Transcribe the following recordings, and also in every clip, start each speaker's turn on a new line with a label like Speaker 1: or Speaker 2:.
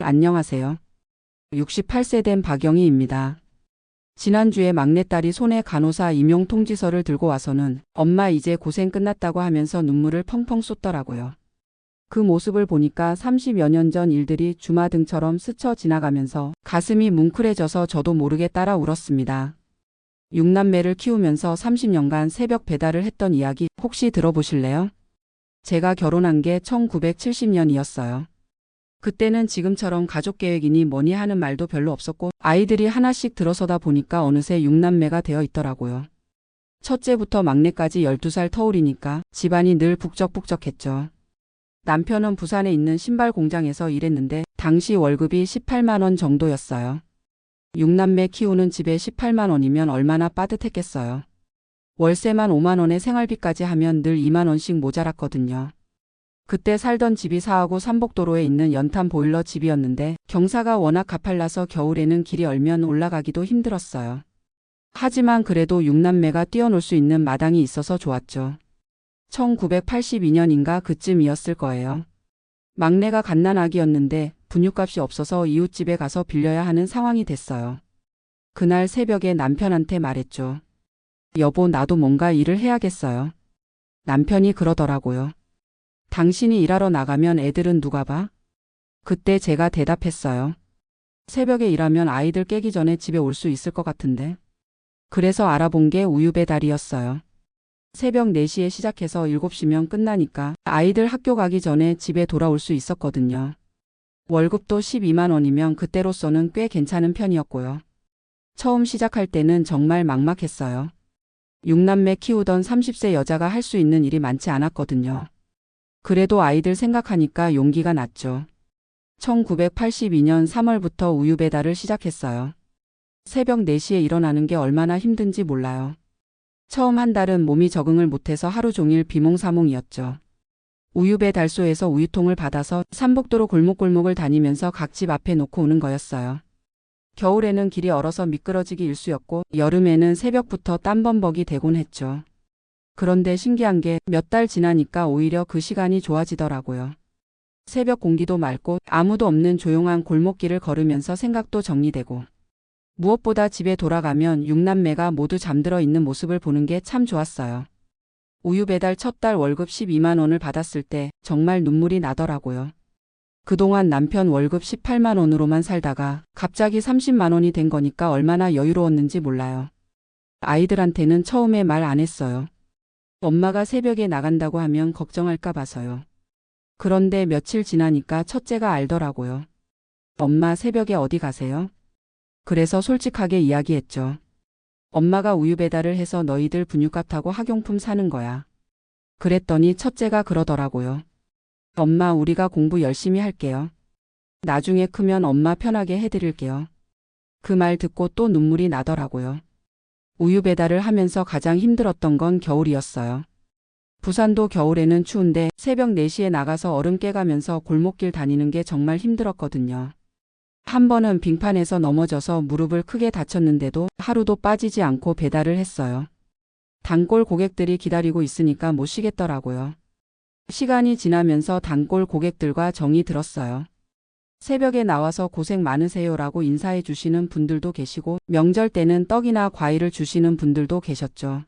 Speaker 1: 안녕하세요. 68세 된 박영희입니다. 지난주에 막내딸이 손에 간호사 임용 통지서를 들고 와서는 엄마 이제 고생 끝났다고 하면서 눈물을 펑펑 쏟더라고요. 그 모습을 보니까 30여 년 전 일들이 주마등처럼 스쳐 지나가면서 가슴이 뭉클해져서 저도 모르게 따라 울었습니다. 6남매를 키우면서 30년간 새벽 배달을 했던 이야기 혹시 들어보실래요? 제가 결혼한 게 1970년이었어요. 그때는 지금처럼 가족계획이니 뭐니 하는 말도 별로 없었고 아이들이 하나씩 들어서다 보니까 어느새 6남매가 되어 있더라고요. 첫째부터 막내까지 12살 터울이니까 집안이 늘 북적북적했죠. 남편은 부산에 있는 신발 공장에서 일했는데 당시 월급이 18만 원 정도였어요. 6남매 키우는 집에 18만 원이면 얼마나 빠듯했겠어요. 월세만 5만 원에 생활비까지 하면 늘 2만 원씩 모자랐거든요. 그때 살던 집이 사하구 삼복도로에 있는 연탄 보일러 집이었는데 경사가 워낙 가팔라서 겨울에는 길이 얼면 올라가기도 힘들었어요. 하지만 그래도 6남매가 뛰어놀 수 있는 마당이 있어서 좋았죠. 1982년인가 그쯤이었을 거예요. 막내가 갓난아기였는데 분유값이 없어서 이웃집에 가서 빌려야 하는 상황이 됐어요. 그날 새벽에 남편한테 말했죠. 여보, 나도 뭔가 일을 해야겠어요. 남편이 그러더라고요. 당신이 일하러 나가면 애들은 누가 봐? 그때 제가 대답했어요. 새벽에 일하면 아이들 깨기 전에 집에 올 수 있을 것 같은데. 그래서 알아본 게 우유 배달이었어요. 새벽 4시에 시작해서 7시면 끝나니까 아이들 학교 가기 전에 집에 돌아올 수 있었거든요. 월급도 12만 원이면 그때로서는 꽤 괜찮은 편이었고요. 처음 시작할 때는 정말 막막했어요. 6남매 키우던 30세 여자가 할 수 있는 일이 많지 않았거든요. 그래도 아이들 생각하니까 용기가 났죠. 1982년 3월부터 우유 배달을 시작했어요. 새벽 4시에 일어나는 게 얼마나 힘든지 몰라요. 처음 한 달은 몸이 적응을 못해서 하루 종일 비몽사몽이었죠. 우유 배달소에서 우유통을 받아서 삼복도로 골목골목을 다니면서 각 집 앞에 놓고 오는 거였어요. 겨울에는 길이 얼어서 미끄러지기 일쑤였고 여름에는 새벽부터 땀범벅이 되곤 했죠. 그런데 신기한 게 몇 달 지나니까 오히려 그 시간이 좋아지더라고요. 새벽 공기도 맑고 아무도 없는 조용한 골목길을 걸으면서 생각도 정리되고 무엇보다 집에 돌아가면 6남매가 모두 잠들어 있는 모습을 보는 게 참 좋았어요. 우유 배달 첫 달 월급 12만 원을 받았을 때 정말 눈물이 나더라고요. 그동안 남편 월급 18만 원으로만 살다가 갑자기 30만 원이 된 거니까 얼마나 여유로웠는지 몰라요. 아이들한테는 처음에 말 안 했어요. 엄마가 새벽에 나간다고 하면 걱정할까 봐서요. 그런데 며칠 지나니까 첫째가 알더라고요. 엄마 새벽에 어디 가세요? 그래서 솔직하게 이야기했죠. 엄마가 우유 배달을 해서 너희들 분유값 타고 학용품 사는 거야. 그랬더니 첫째가 그러더라고요. 엄마, 우리가 공부 열심히 할게요. 나중에 크면 엄마 편하게 해드릴게요. 그 말 듣고 또 눈물이 나더라고요. 우유 배달을 하면서 가장 힘들었던 건 겨울이었어요. 부산도 겨울에는 추운데 새벽 4시에 나가서 얼음 깨가면서 골목길 다니는 게 정말 힘들었거든요. 한 번은 빙판에서 넘어져서 무릎을 크게 다쳤는데도 하루도 빠지지 않고 배달을 했어요. 단골 고객들이 기다리고 있으니까 못 쉬겠더라고요. 시간이 지나면서 단골 고객들과 정이 들었어요. 새벽에 나와서 고생 많으세요라고 인사해 주시는 분들도 계시고 명절 때는 떡이나 과일을 주시는 분들도 계셨죠.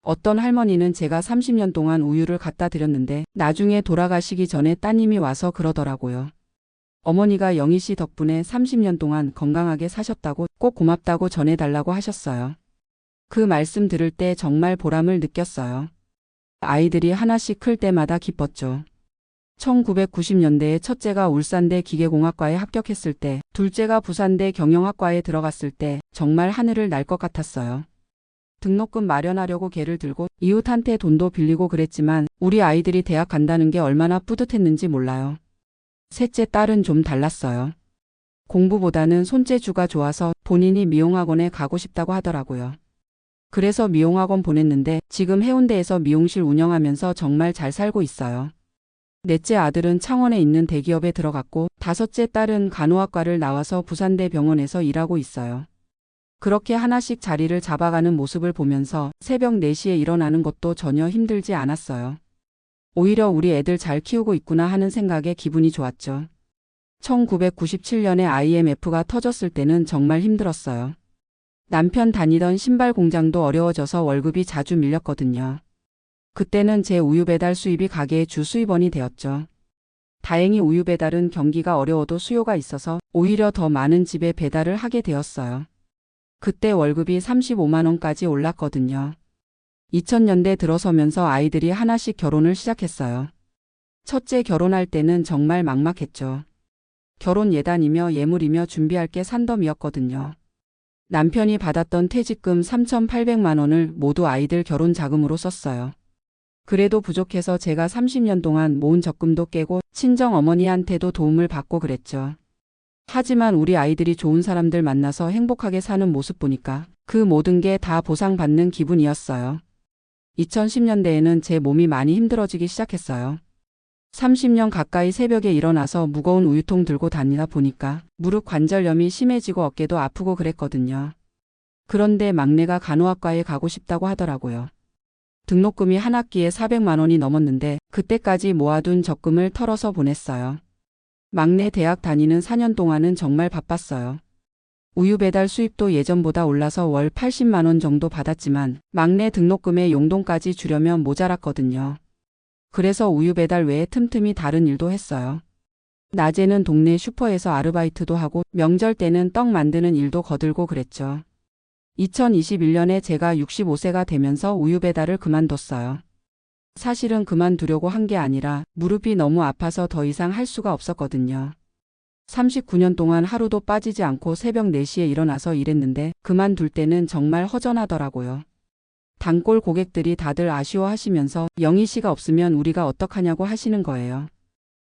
Speaker 1: 어떤 할머니는 제가 30년 동안 우유를 갖다 드렸는데 나중에 돌아가시기 전에 따님이 와서 그러더라고요. 어머니가 영희 씨 덕분에 30년 동안 건강하게 사셨다고 꼭 고맙다고 전해달라고 하셨어요. 그 말씀 들을 때 정말 보람을 느꼈어요. 아이들이 하나씩 클 때마다 기뻤죠. 1990년대에 첫째가 울산대 기계공학과에 합격했을 때, 둘째가 부산대 경영학과에 들어갔을 때 정말 하늘을 날 것 같았어요. 등록금 마련하려고 개를 들고 이웃한테 돈도 빌리고 그랬지만 우리 아이들이 대학 간다는 게 얼마나 뿌듯했는지 몰라요. 셋째 딸은 좀 달랐어요. 공부보다는 손재주가 좋아서 본인이 미용학원에 가고 싶다고 하더라고요. 그래서 미용학원 보냈는데 지금 해운대에서 미용실 운영하면서 정말 잘 살고 있어요. 넷째 아들은 창원에 있는 대기업에 들어갔고 다섯째 딸은 간호학과를 나와서 부산대 병원에서 일하고 있어요. 그렇게 하나씩 자리를 잡아가는 모습을 보면서 새벽 4시에 일어나는 것도 전혀 힘들지 않았어요. 오히려 우리 애들 잘 키우고 있구나 하는 생각에 기분이 좋았죠. 1997년에 IMF가 터졌을 때는 정말 힘들었어요. 남편 다니던 신발 공장도 어려워져서 월급이 자주 밀렸거든요. 그때는 제 우유 배달 수입이 가게의 주 수입원이 되었죠. 다행히 우유 배달은 경기가 어려워도 수요가 있어서 오히려 더 많은 집에 배달을 하게 되었어요. 그때 월급이 35만 원까지 올랐거든요. 2000년대 들어서면서 아이들이 하나씩 결혼을 시작했어요. 첫째 결혼할 때는 정말 막막했죠. 결혼 예단이며 예물이며 준비할 게 산더미였거든요. 남편이 받았던 퇴직금 3,800만 원을 모두 아이들 결혼 자금으로 썼어요. 그래도 부족해서 제가 30년 동안 모은 적금도 깨고 친정 어머니한테도 도움을 받고 그랬죠. 하지만 우리 아이들이 좋은 사람들 만나서 행복하게 사는 모습 보니까 그 모든 게 다 보상받는 기분이었어요. 2010년대에는 제 몸이 많이 힘들어지기 시작했어요. 30년 가까이 새벽에 일어나서 무거운 우유통 들고 다니다 보니까 무릎 관절염이 심해지고 어깨도 아프고 그랬거든요. 그런데 막내가 간호학과에 가고 싶다고 하더라고요. 등록금이 한 학기에 400만 원이 넘었는데 그때까지 모아둔 적금을 털어서 보냈어요. 막내 대학 다니는 4년 동안은 정말 바빴어요. 우유 배달 수입도 예전보다 올라서 월 80만 원 정도 받았지만 막내 등록금의 용돈까지 주려면 모자랐거든요. 그래서 우유 배달 외에 틈틈이 다른 일도 했어요. 낮에는 동네 슈퍼에서 아르바이트도 하고 명절 때는 떡 만드는 일도 거들고 그랬죠. 2021년에 제가 65세가 되면서 우유 배달을 그만뒀어요. 사실은 그만두려고 한 게 아니라 무릎이 너무 아파서 더 이상 할 수가 없었거든요. 39년 동안 하루도 빠지지 않고 새벽 4시에 일어나서 일했는데 그만둘 때는 정말 허전하더라고요. 단골 고객들이 다들 아쉬워하시면서 영희 씨가 없으면 우리가 어떡하냐고 하시는 거예요.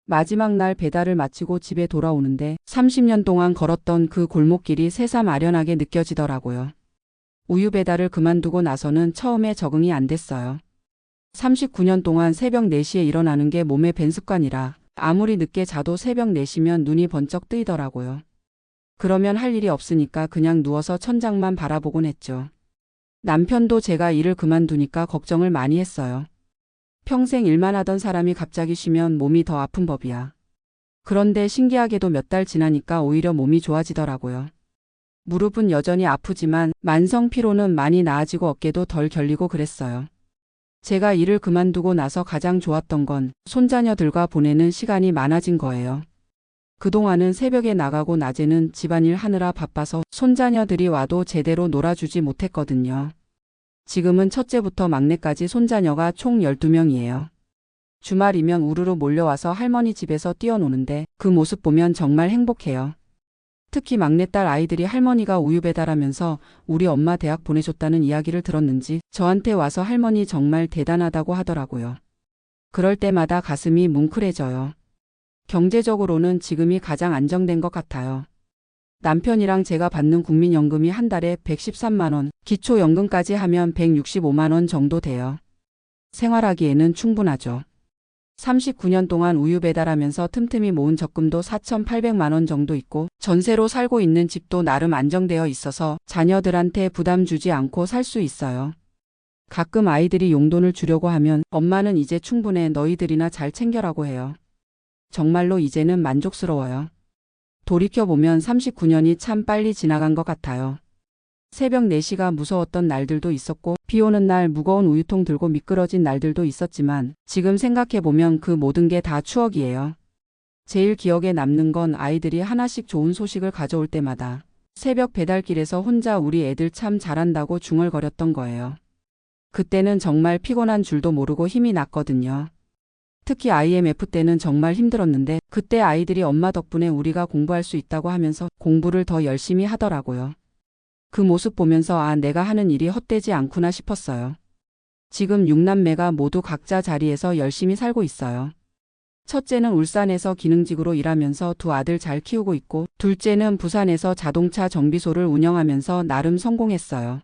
Speaker 1: 마지막 날 배달을 마치고 집에 돌아오는데 30년 동안 걸었던 그 골목길이 새삼 아련하게 느껴지더라고요. 우유 배달을 그만두고 나서는 처음에 적응이 안 됐어요. 39년 동안 새벽 4시에 일어나는 게 몸에 밴 습관이라 아무리 늦게 자도 새벽 4시면 눈이 번쩍 뜨이더라고요. 그러면 할 일이 없으니까 그냥 누워서 천장만 바라보곤 했죠. 남편도 제가 일을 그만두니까 걱정을 많이 했어요. 평생 일만 하던 사람이 갑자기 쉬면 몸이 더 아픈 법이야. 그런데 신기하게도 몇 달 지나니까 오히려 몸이 좋아지더라고요. 무릎은 여전히 아프지만 만성 피로는 많이 나아지고 어깨도 덜 결리고 그랬어요. 제가 일을 그만두고 나서 가장 좋았던 건 손자녀들과 보내는 시간이 많아진 거예요. 그동안은 새벽에 나가고 낮에는 집안일 하느라 바빠서 손자녀들이 와도 제대로 놀아주지 못했거든요. 지금은 첫째부터 막내까지 손자녀가 총 12명이에요. 주말이면 우르르 몰려와서 할머니 집에서 뛰어노는데 그 모습 보면 정말 행복해요. 특히 막내딸 아이들이 할머니가 우유 배달하면서 우리 엄마 대학 보내줬다는 이야기를 들었는지 저한테 와서 할머니 정말 대단하다고 하더라고요. 그럴 때마다 가슴이 뭉클해져요. 경제적으로는 지금이 가장 안정된 것 같아요. 남편이랑 제가 받는 국민연금이 한 달에 113만 원, 기초연금까지 하면 165만 원 정도 돼요. 생활하기에는 충분하죠. 39년 동안 우유 배달하면서 틈틈이 모은 적금도 4,800만 원 정도 있고 전세로 살고 있는 집도 나름 안정되어 있어서 자녀들한테 부담 주지 않고 살 수 있어요. 가끔 아이들이 용돈을 주려고 하면 엄마는 이제 충분해 너희들이나 잘 챙겨라고 해요. 정말로 이제는 만족스러워요. 돌이켜보면 39년이 참 빨리 지나간 것 같아요. 새벽 4시가 무서웠던 날들도 있었고 비 오는 날 무거운 우유통 들고 미끄러진 날들도 있었지만 지금 생각해보면 그 모든 게 다 추억이에요. 제일 기억에 남는 건 아이들이 하나씩 좋은 소식을 가져올 때마다 새벽 배달길에서 혼자 우리 애들 참 잘한다고 중얼거렸던 거예요. 그때는 정말 피곤한 줄도 모르고 힘이 났거든요. 특히 IMF 때는 정말 힘들었는데 그때 아이들이 엄마 덕분에 우리가 공부할 수 있다고 하면서 공부를 더 열심히 하더라고요. 그 모습 보면서 내가 하는 일이 헛되지 않구나 싶었어요. 지금 6남매가 모두 각자 자리에서 열심히 살고 있어요. 첫째는 울산에서 기능직으로 일하면서 두 아들 잘 키우고 있고 둘째는 부산에서 자동차 정비소를 운영하면서 나름 성공했어요.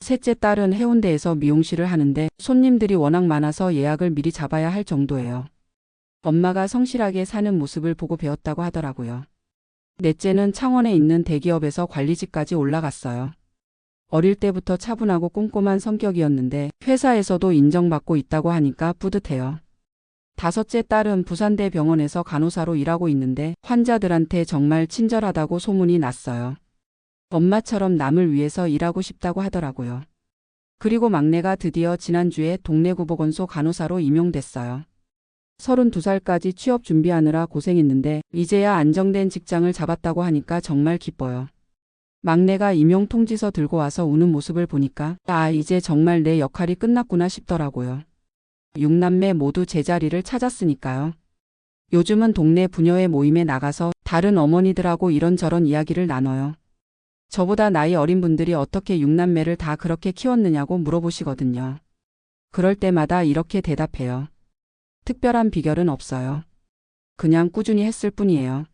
Speaker 1: 셋째 딸은 해운대에서 미용실을 하는데 손님들이 워낙 많아서 예약을 미리 잡아야 할 정도예요. 엄마가 성실하게 사는 모습을 보고 배웠다고 하더라고요. 넷째는 창원에 있는 대기업에서 관리직까지 올라갔어요. 어릴 때부터 차분하고 꼼꼼한 성격이었는데 회사에서도 인정받고 있다고 하니까 뿌듯해요. 5째 딸은 부산대 병원에서 간호사로 일하고 있는데 환자들한테 정말 친절하다고 소문이 났어요. 엄마처럼 남을 위해서 일하고 싶다고 하더라고요. 그리고 막내가 드디어 지난주에 동네 구보건소 간호사로 임용됐어요. 32살까지 취업 준비하느라 고생했는데 이제야 안정된 직장을 잡았다고 하니까 정말 기뻐요. 막내가 임용 통지서 들고 와서 우는 모습을 보니까 이제 정말 내 역할이 끝났구나 싶더라고요. 6남매 모두 제자리를 찾았으니까요. 요즘은 동네 부녀회 모임에 나가서 다른 어머니들하고 이런저런 이야기를 나눠요. 저보다 나이 어린 분들이 어떻게 6남매를 다 그렇게 키웠느냐고 물어보시거든요. 그럴 때마다 이렇게 대답해요. 특별한 비결은 없어요. 그냥 꾸준히 했을 뿐이에요.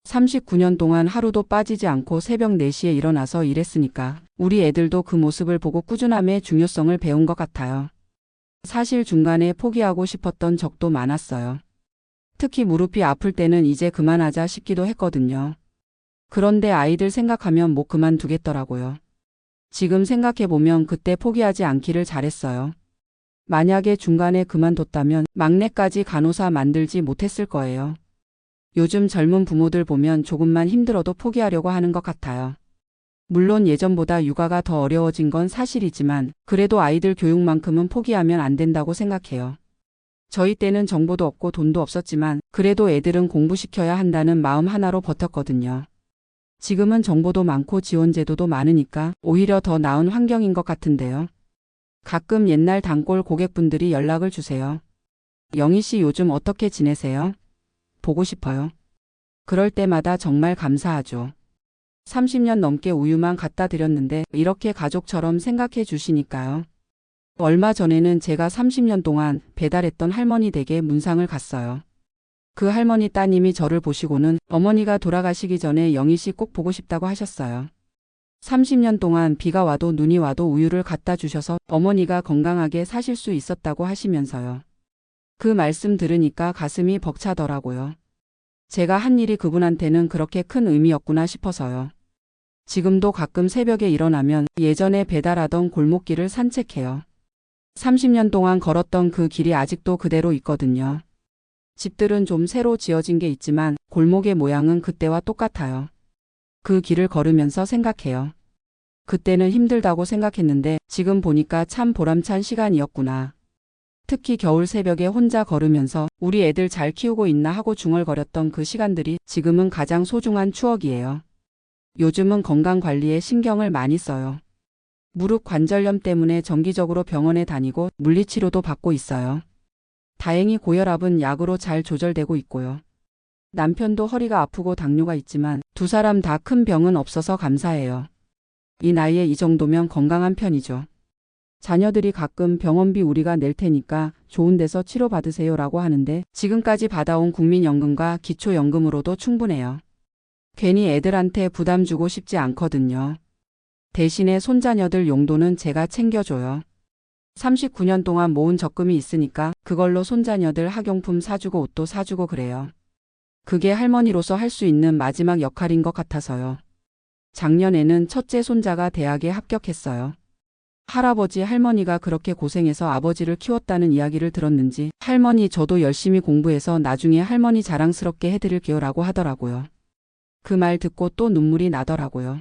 Speaker 1: 39년 동안 하루도 빠지지 않고 새벽 4시에 일어나서 일했으니까 우리 애들도 그 모습을 보고 꾸준함의 중요성을 배운 것 같아요. 사실 중간에 포기하고 싶었던 적도 많았어요. 특히 무릎이 아플 때는 이제 그만하자 싶기도 했거든요. 그런데 아이들 생각하면 못 그만두겠더라고요. 지금 생각해보면 그때 포기하지 않기를 잘했어요. 만약에 중간에 그만뒀다면 막내까지 간호사 만들지 못했을 거예요. 요즘 젊은 부모들 보면 조금만 힘들어도 포기하려고 하는 것 같아요. 물론 예전보다 육아가 더 어려워진 건 사실이지만 그래도 아이들 교육만큼은 포기하면 안 된다고 생각해요. 저희 때는 정보도 없고 돈도 없었지만 그래도 애들은 공부시켜야 한다는 마음 하나로 버텼거든요. 지금은 정보도 많고 지원 제도도 많으니까 오히려 더 나은 환경인 것 같은데요. 가끔 옛날 단골 고객분들이 연락을 주세요. 영희 씨 요즘 어떻게 지내세요? 보고 싶어요. 그럴 때마다 정말 감사하죠. 30년 넘게 우유만 갖다 드렸는데 이렇게 가족처럼 생각해 주시니까요. 얼마 전에는 제가 30년 동안 배달했던 할머니 댁에 문상을 갔어요. 그 할머니 따님이 저를 보시고는 어머니가 돌아가시기 전에 영희 씨 꼭 보고 싶다고 하셨어요. 30년 동안 비가 와도 눈이 와도 우유를 갖다 주셔서 어머니가 건강하게 사실 수 있었다고 하시면서요. 그 말씀 들으니까 가슴이 벅차더라고요. 제가 한 일이 그분한테는 그렇게 큰 의미였구나 싶어서요. 지금도 가끔 새벽에 일어나면 예전에 배달하던 골목길을 산책해요. 30년 동안 걸었던 그 길이 아직도 그대로 있거든요. 집들은 좀 새로 지어진 게 있지만 골목의 모양은 그때와 똑같아요. 그 길을 걸으면서 생각해요. 그때는 힘들다고 생각했는데 지금 보니까 참 보람찬 시간이었구나. 특히 겨울 새벽에 혼자 걸으면서 우리 애들 잘 키우고 있나 하고 중얼거렸던 그 시간들이 지금은 가장 소중한 추억이에요. 요즘은 건강관리에 신경을 많이 써요. 무릎 관절염 때문에 정기적으로 병원에 다니고 물리치료도 받고 있어요. 다행히 고혈압은 약으로 잘 조절되고 있고요. 남편도 허리가 아프고 당뇨가 있지만 두 사람 다 큰 병은 없어서 감사해요. 이 나이에 이 정도면 건강한 편이죠. 자녀들이 가끔 병원비 우리가 낼 테니까 좋은 데서 치료받으세요 라고 하는데 지금까지 받아온 국민연금과 기초연금으로도 충분해요. 괜히 애들한테 부담 주고 싶지 않거든요. 대신에 손자녀들 용돈은 제가 챙겨줘요. 39년 동안 모은 적금이 있으니까 그걸로 손자녀들 학용품 사주고 옷도 사주고 그래요. 그게 할머니로서 할 수 있는 마지막 역할인 것 같아서요. 작년에는 첫째 손자가 대학에 합격했어요. 할아버지 할머니가 그렇게 고생해서 아버지를 키웠다는 이야기를 들었는지 할머니 저도 열심히 공부해서 나중에 할머니 자랑스럽게 해드릴게요 라고 하더라고요. 그 말 듣고 또 눈물이 나더라고요.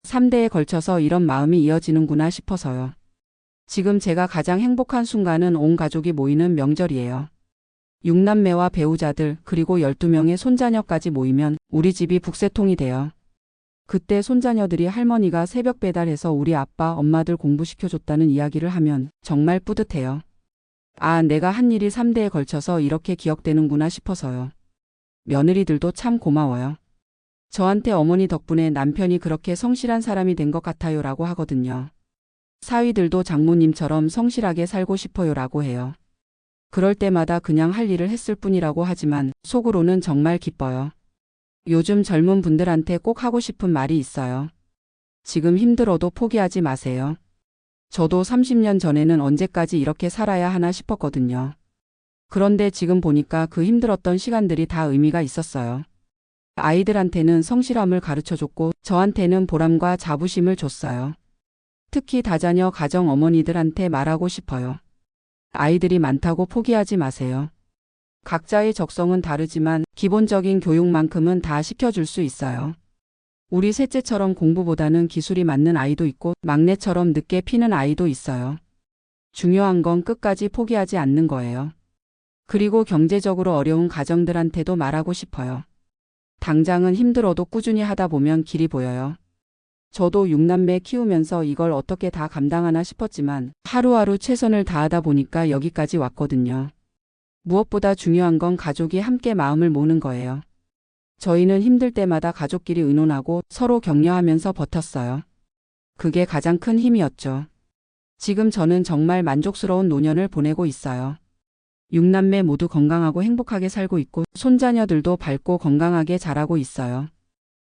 Speaker 1: 3대에 걸쳐서 이런 마음이 이어지는구나 싶어서요. 지금 제가 가장 행복한 순간은 온 가족이 모이는 명절이에요. 6남매와 배우자들 그리고 12명의 손자녀까지 모이면 우리 집이 북새통이 돼요. 그때 손자녀들이 할머니가 새벽 배달해서 우리 아빠 엄마들 공부시켜줬다는 이야기를 하면 정말 뿌듯해요. 내가 한 일이 3대에 걸쳐서 이렇게 기억되는구나 싶어서요. 며느리들도 참 고마워요. 저한테 어머니 덕분에 남편이 그렇게 성실한 사람이 된 것 같아요 라고 하거든요. 사위들도 장모님처럼 성실하게 살고 싶어요 라고 해요. 그럴 때마다 그냥 할 일을 했을 뿐이라고 하지만 속으로는 정말 기뻐요. 요즘 젊은 분들한테 꼭 하고 싶은 말이 있어요. 지금 힘들어도 포기하지 마세요. 저도 30년 전에는 언제까지 이렇게 살아야 하나 싶었거든요. 그런데 지금 보니까 그 힘들었던 시간들이 다 의미가 있었어요. 아이들한테는 성실함을 가르쳐줬고 저한테는 보람과 자부심을 줬어요. 특히 다자녀 가정 어머니들한테 말하고 싶어요. 아이들이 많다고 포기하지 마세요. 각자의 적성은 다르지만 기본적인 교육만큼은 다 시켜줄 수 있어요. 우리 셋째처럼 공부보다는 기술이 맞는 아이도 있고 막내처럼 늦게 피는 아이도 있어요. 중요한 건 끝까지 포기하지 않는 거예요. 그리고 경제적으로 어려운 가정들한테도 말하고 싶어요. 당장은 힘들어도 꾸준히 하다 보면 길이 보여요. 저도 6남매 키우면서 이걸 어떻게 다 감당하나 싶었지만 하루하루 최선을 다하다 보니까 여기까지 왔거든요. 무엇보다 중요한 건 가족이 함께 마음을 모는 거예요. 저희는 힘들 때마다 가족끼리 의논하고 서로 격려하면서 버텼어요. 그게 가장 큰 힘이었죠. 지금 저는 정말 만족스러운 노년을 보내고 있어요. 6남매 모두 건강하고 행복하게 살고 있고 손자녀들도 밝고 건강하게 자라고 있어요.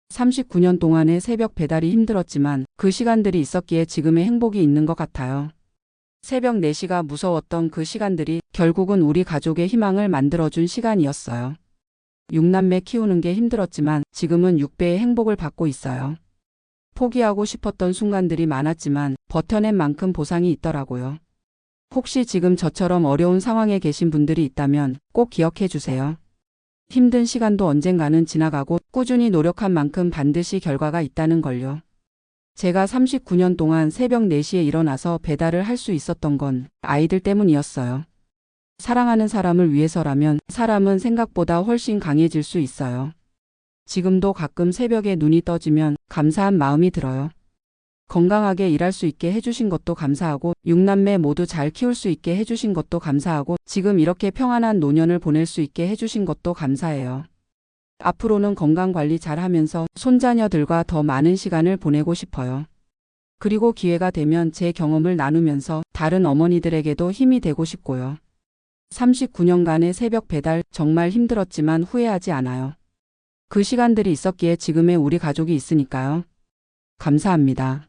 Speaker 1: 39년 동안의 새벽 배달이 힘들었지만 그 시간들이 있었기에 지금의 행복이 있는 것 같아요. 새벽 4시가 무서웠던 그 시간들이 결국은 우리 가족의 희망을 만들어준 시간이었어요. 6남매 키우는 게 힘들었지만 지금은 6배의 행복을 받고 있어요. 포기하고 싶었던 순간들이 많았지만 버텨낸 만큼 보상이 있더라고요. 혹시 지금 저처럼 어려운 상황에 계신 분들이 있다면 꼭 기억해 주세요. 힘든 시간도 언젠가는 지나가고 꾸준히 노력한 만큼 반드시 결과가 있다는 걸요. 제가 39년 동안 새벽 4시에 일어나서 배달을 할 수 있었던 건 아이들 때문이었어요. 사랑하는 사람을 위해서라면 사람은 생각보다 훨씬 강해질 수 있어요. 지금도 가끔 새벽에 눈이 떠지면 감사한 마음이 들어요. 건강하게 일할 수 있게 해주신 것도 감사하고 6남매 모두 잘 키울 수 있게 해주신 것도 감사하고 지금 이렇게 평안한 노년을 보낼 수 있게 해주신 것도 감사해요. 앞으로는 건강관리 잘 하면서 손자녀들과 더 많은 시간을 보내고 싶어요. 그리고 기회가 되면 제 경험을 나누면서 다른 어머니들에게도 힘이 되고 싶고요. 39년간의 새벽 배달 정말 힘들었지만 후회하지 않아요. 그 시간들이 있었기에 지금의 우리 가족이 있으니까요. 감사합니다.